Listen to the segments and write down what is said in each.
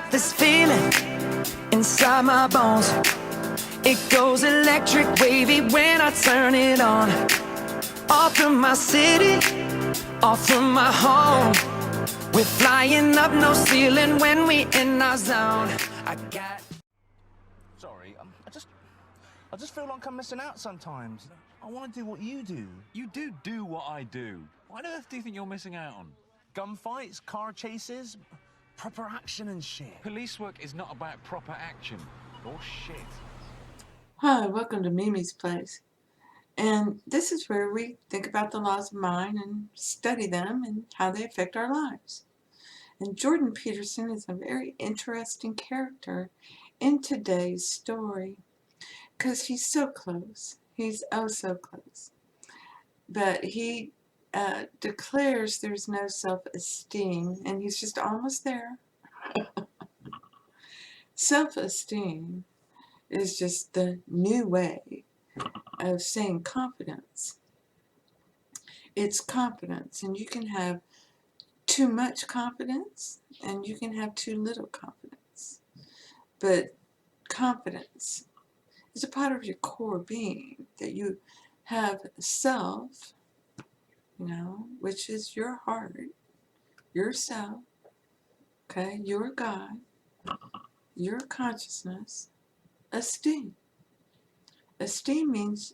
got this feeling inside my bones. It goes electric wavy when I turn it on. Off from my city, off from my home. We're flying up no ceiling when we in our zone. I got... Sorry, I just feel like I'm missing out sometimes. I want to do what you do. You do what I do. What on earth do you think you're missing out on? Gunfights, car chases, proper action and shit. Police work is not about proper action. Or shit. Hi, welcome to Mimi's Place. And this is where we think about the laws of mind and study them and how they affect our lives. And Jordan Peterson is a very interesting character in today's story because he's so close. He's oh so close. But he declares there's no self-esteem, and he's just almost there. Self-esteem is just the new way of saying confidence. It's confidence, and you can have too much confidence and you can have too little confidence. But confidence is a part of your core being, that you have self, which is your heart, yourself, okay, your God, your consciousness. Esteem. Esteem means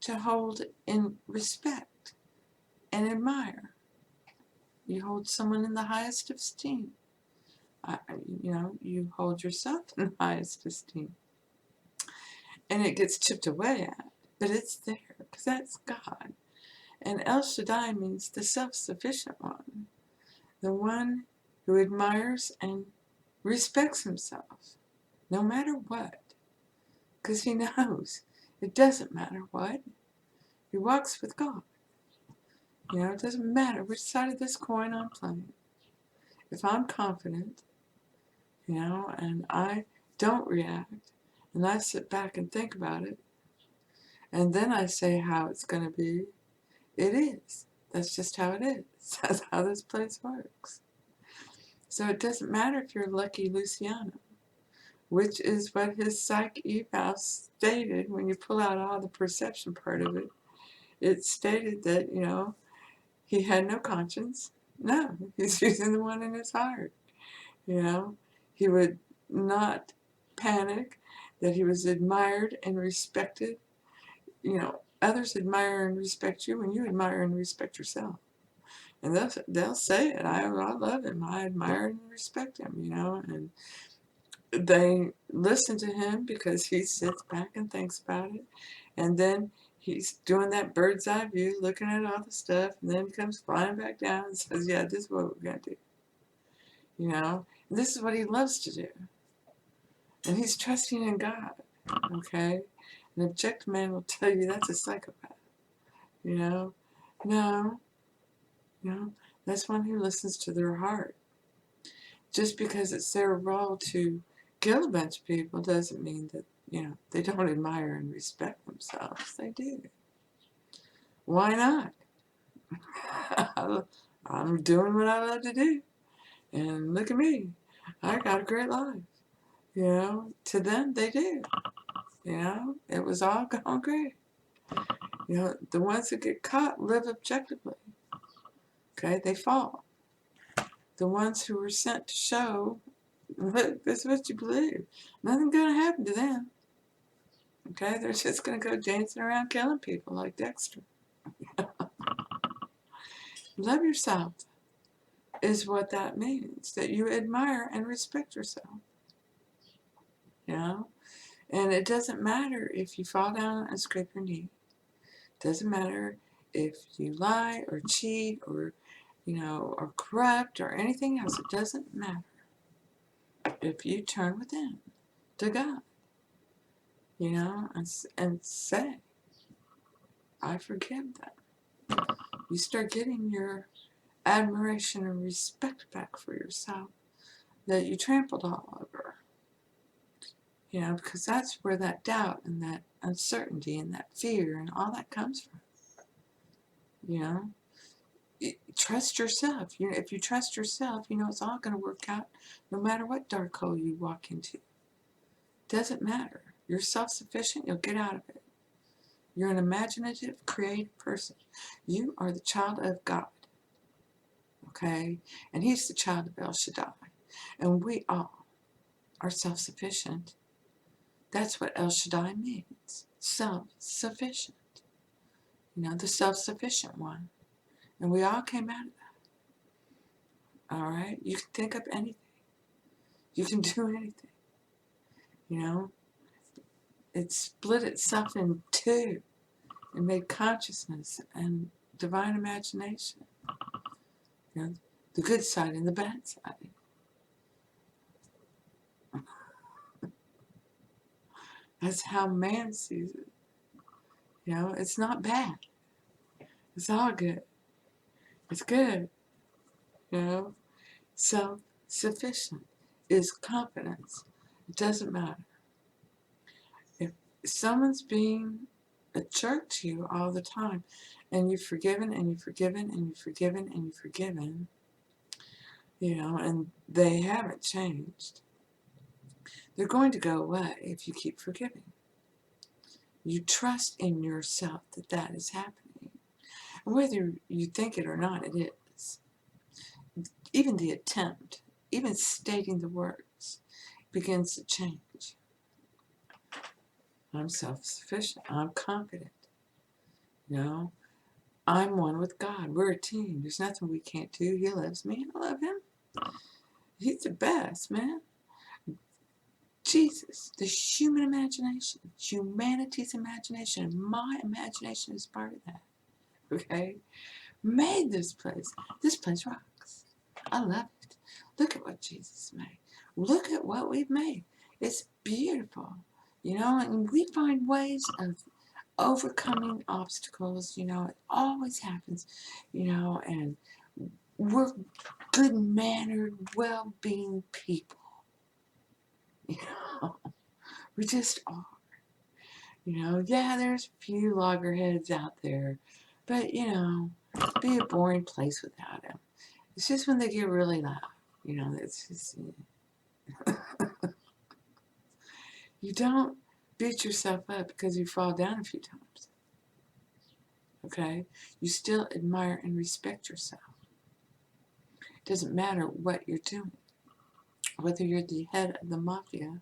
to hold in respect and admire. You hold someone in the highest esteem. You hold yourself in the highest esteem. And it gets chipped away at, but it's there because that's God. And El Shaddai means the self-sufficient one, the one who admires and respects himself, no matter what. Because he knows it doesn't matter what. He walks with God. It doesn't matter which side of this coin I'm playing. If I'm confident, and I don't react, and I sit back and think about it, and then I say how it's going to be, it is. That's just how it is. That's how this place works. So it doesn't matter if you're Lucky Luciano, which is what his psych eval stated when you pull out all the perception part of it. It stated that, he had no conscience. No, he's using the one in his heart. He would not panic, that he was admired and respected. Others admire and respect you when you admire and respect yourself. And they'll say it. I love him. I admire and respect him, and they listen to him because he sits back and thinks about it. And then he's doing that bird's eye view, looking at all the stuff, and then he comes flying back down and says, yeah, this is what we're going to do. And this is what he loves to do. And he's trusting in God, okay? An objective man will tell you that's a psychopath. No, that's one who listens to their heart. Just because it's their role to kill a bunch of people doesn't mean that, they don't admire and respect themselves. They do. Why not? I'm doing what I love to do. And look at me. I got a great life. To them, they do. It was all going great. The ones that get caught live objectively. Okay, they fall. The ones who were sent to show, look, this is what you believe. Nothing's going to happen to them. Okay, they're just going to go dancing around killing people like Dexter. Love yourself is what that means, that you admire and respect yourself. And it doesn't matter if you fall down and scrape your knee. It doesn't matter if you lie or cheat or, or corrupt or anything else. It doesn't matter. If you turn within to God, and say, I forgive them. You start getting your admiration and respect back for yourself that you trampled all over. Because that's where that doubt and that uncertainty and that fear and all that comes from. trust yourself. If you trust yourself, it's all going to work out no matter what dark hole you walk into. Doesn't matter. You're self-sufficient. You'll get out of it. You're an imaginative, creative person. You are the child of God. Okay? And he's the child of El Shaddai. And we all are self-sufficient. That's what El Shaddai means. Self-sufficient. The self-sufficient one. And we all came out of that. All right? You can think up anything. You can do anything. It split itself in two and made consciousness and divine imagination. The good side and the bad side. That's how man sees it. It's not bad. It's all good. It's good. Self-sufficient is confidence. It doesn't matter. If someone's being a jerk to you all the time, and you've forgiven, and you've forgiven, and you've forgiven, and you've forgiven, and they haven't changed, they're going to go away if you keep forgiving. You trust in yourself that that is happening. And whether you think it or not, it is. Even the attempt, even stating the words, begins to change. I'm self-sufficient. I'm confident. I'm one with God. We're a team. There's nothing we can't do. He loves me and I love him. He's the best, man. Jesus, the human imagination, humanity's imagination, and my imagination is part of that. Okay? Made this place. This place rocks. I love it. Look at what Jesus made. Look at what we've made. It's beautiful. And we find ways of overcoming obstacles. It always happens. And we're good-mannered, well-being people. We just are. Yeah, there's a few loggerheads out there, but it'd be a boring place without them. It's just when they get really loud, it's just, you don't beat yourself up because you fall down a few times. Okay? You still admire and respect yourself. It doesn't matter what you're doing. Whether you're the head of the mafia,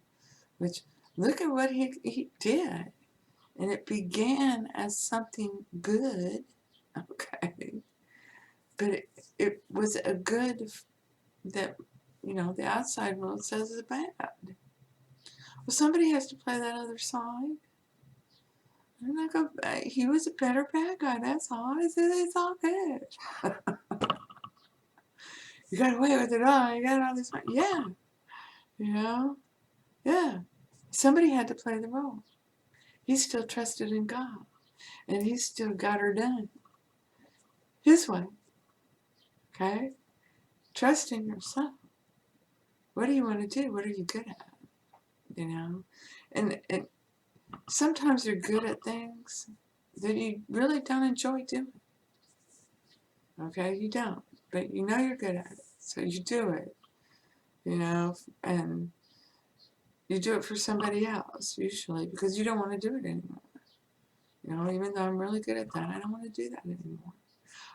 which, look at what he did. And it began as something good, okay? But it was a good that, the outside world says is bad. Well, somebody has to play that other side. I'm not gonna, he was a better bad guy, that's all. It's all good. You got away with it all. You got all this money. Yeah. Yeah. Somebody had to play the role. He still trusted in God. And he still got her done. His way. Okay? Trust in yourself. What do you want to do? What are you good at? And sometimes you're good at things that you really don't enjoy doing. Okay? You don't. But you're good at it. So you do it. And you do it for somebody else, usually, because you don't want to do it anymore. Even though I'm really good at that, I don't want to do that anymore.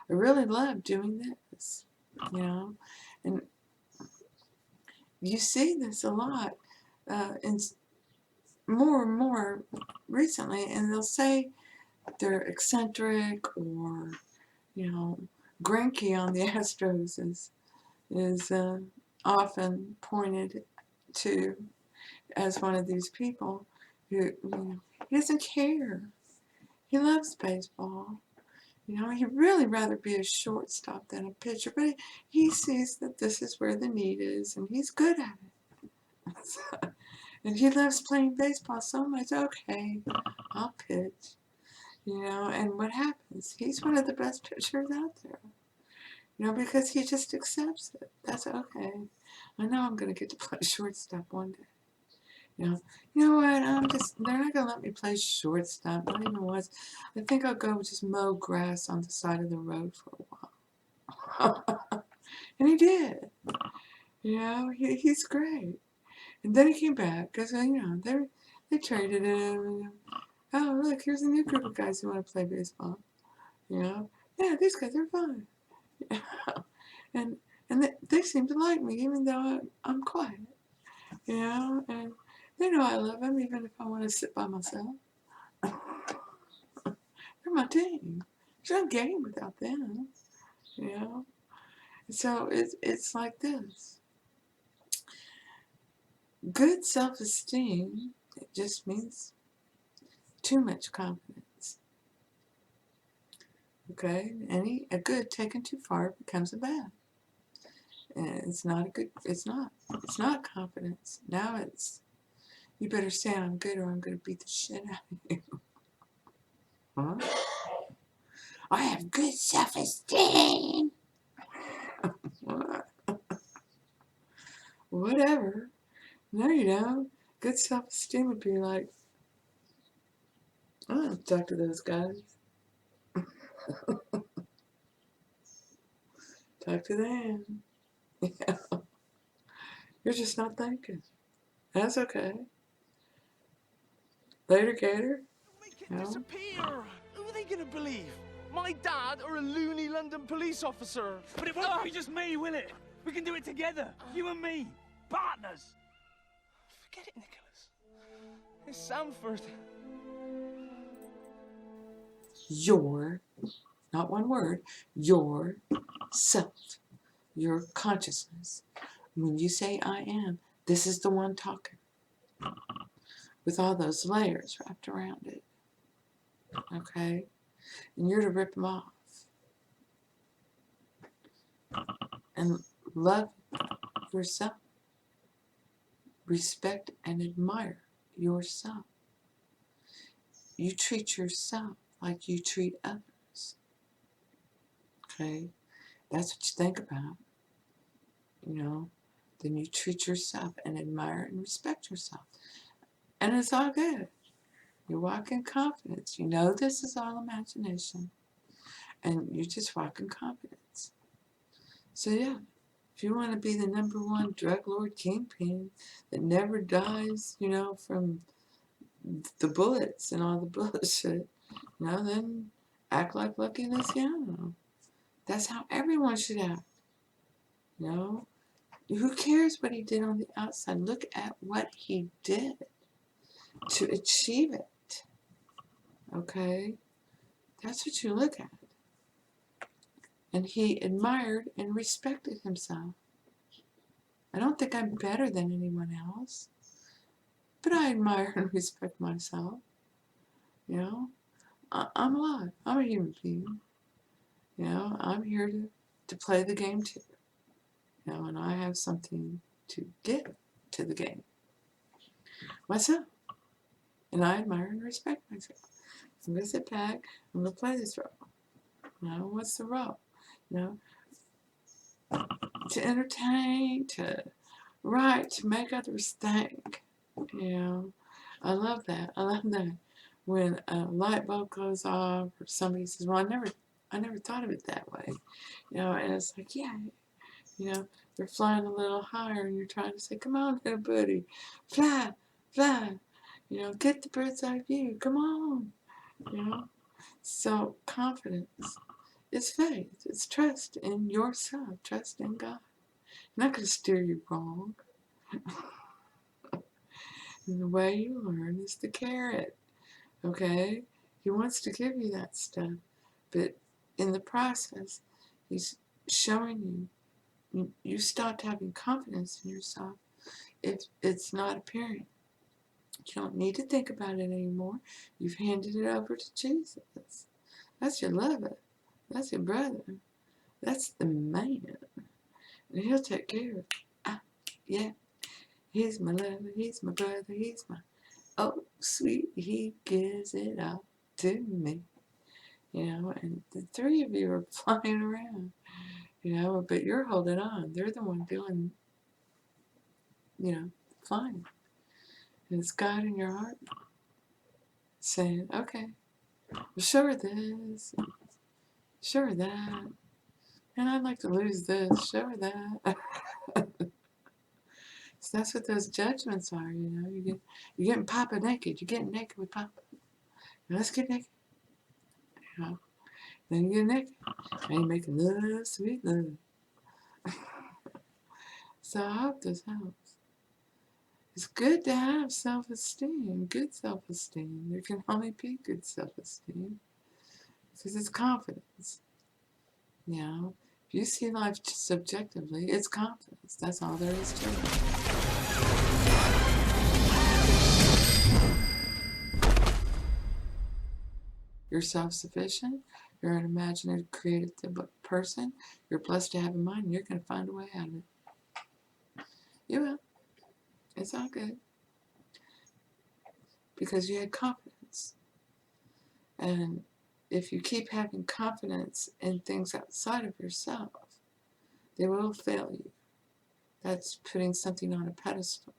I really love doing this, and you see this a lot, and more and more recently, and they'll say they're eccentric or, Grinky on the Astros is often pointed to as one of these people who, he doesn't care. He loves baseball. He'd really rather be a shortstop than a pitcher, but he sees that this is where the need is, and he's good at it. And he loves playing baseball so much. Okay, I'll pitch. And what happens? He's one of the best pitchers out there. Because he just accepts it. That's okay. I know I'm going to get to play shortstop one day. You know what? They're not going to let me play shortstop. Not even once. I think I'll go just mow grass on the side of the road for a while. And he did. You know, he's great. And then he came back because, you know, they traded him. And, oh, look, here's a new group of guys who want to play baseball. You know, yeah, these guys are fun. and they seem to like me, even though I'm quiet. You know, and they know I love them, even if I want to sit by myself. They're my team. There's no game without them. You know, so it's like this. Good self-esteem, it just means too much confidence. Okay, a good taken too far becomes a bad. And it's not a good. It's not confidence. Now it's, you better say I'm good or I'm gonna beat the shit out of you. Huh? I have good self-esteem. Whatever. No, you don't. Good self-esteem would be like, I don't have to talk to those guys. Talk to them. Yeah. You're just not thinking. That's okay. Later, Gator. Make it No. disappear. Who are they going to believe? My dad or a loony London police officer? But it won't be just me, will it? We can do it together. You and me. Partners. Forget it, Nicholas. It's Sanford. Your, not one word, your self, your consciousness. When you say I am, this is the one talking. With all those layers wrapped around it. Okay? And you're to rip them off. And love yourself. Respect and admire yourself. You treat yourself like you treat others. Okay? That's what you think about. You know? Then you treat yourself and admire and respect yourself. And it's all good. You walk in confidence. You know this is all imagination. And you just walk in confidence. So yeah, if you want to be the #1 drug lord kingpin that never dies, you know, from the bullets and all the bullshit, you know, then act like Lucky Luciano. That's how everyone should act. You know? Who cares what he did on the outside? Look at what he did to achieve it. Okay? That's what you look at. And he admired and respected himself. I don't think I'm better than anyone else, but I admire and respect myself. You know, I'm alive. I'm a human being. You know, I'm here to play the game too. You know, and I have something to give to the game. Myself. And I admire and respect myself. I'm going to sit back. I'm going to play this role. You know, what's the role? You know, to entertain, to write, to make others think. You know, I love that. I love that. When a light bulb goes off, or somebody says, "Well, I never thought of it that way." You know, and it's like, yeah, you know, they're flying a little higher, and you're trying to say, "Come on, little buddy, fly, fly." You know, get the bird's eye view. Come on. You know, so confidence is faith. It's trust in yourself. Trust in God. I'm not going to steer you wrong. And the way you learn is the carrot. Okay? He wants to give you that stuff. But in the process, he's showing you stopped having confidence in yourself if it's not apparent. You don't need to think about it anymore. You've handed it over to Jesus. That's your lover. That's your brother. That's the man. And he'll take care of it. Yeah. He's my lover. He's my brother. He's my... Oh, sweet. He gives it all to me. You know, and the three of you are flying around. You know, but you're holding on. They're the one doing, you know, flying. And it's God in your heart saying, okay, show her this, show her that. And I'd like to lose this, show her that. So that's what those judgments are, you know. You're getting Papa naked. You're getting naked with Papa. Let's get naked. You know. Then you get naked. And you're making love, sweet love. So I hope this helps. It's good to have self-esteem, good self-esteem. There can only be good self-esteem because it's confidence. You know, if you see life subjectively, it's confidence. That's all there is to it. You're self-sufficient. You're an imaginative, creative person. You're blessed to have a mind. You're going to find a way out of it. You will. It's all good. Because you had confidence. And if you keep having confidence in things outside of yourself, they will fail you. That's putting something on a pedestal.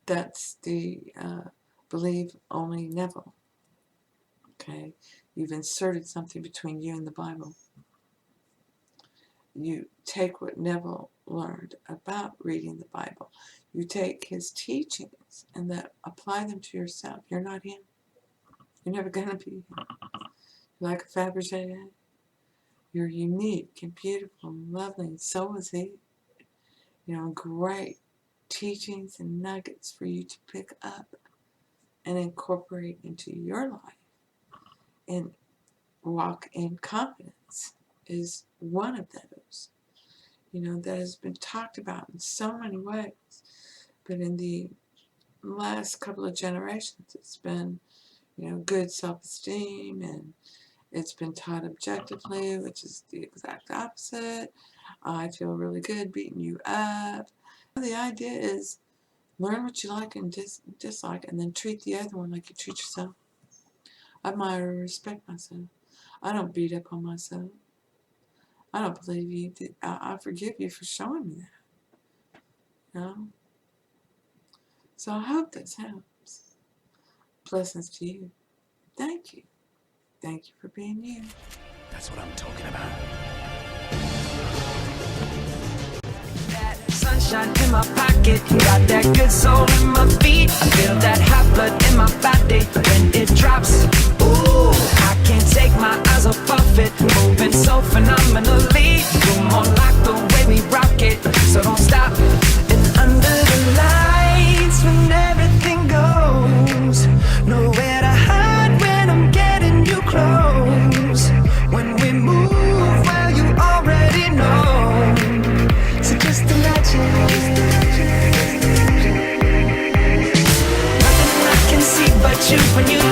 That's the believe only Neville. Okay? You've inserted something between you and the Bible. You take what Neville learned about reading the Bible. You take his teachings and that apply them to yourself. You're not him. You're never going to be him. You're like a Fabergé egg. You're unique and beautiful and lovely, and so is he. You know, great teachings and nuggets for you to pick up and incorporate into your life and walk in confidence is one of those, you know, that has been talked about in so many ways. But in the last couple of generations, it's been, you know, good self-esteem, and it's been taught objectively, which is the exact opposite. I feel really good beating you up. The idea is learn what you like and dislike, and then treat the other one like you treat yourself. I admire and respect myself. I don't beat up on myself. I don't believe you did. I forgive you for showing me that. You know? So I hope this helps. Blessings to you. Thank you. Thank you for being you. That's what I'm talking about. That sunshine in my pocket, got that good soul in my feet. I feel that hot blood in my body when it drops. Ooh, I can't take my eyes off of it, moving so phenomenally. You're more like the way we rock it, so don't stop. And under the lights, when everything goes, nowhere to hide when I'm getting you close. When we move, well, you already know. So just imagine. Nothing I can see but you when you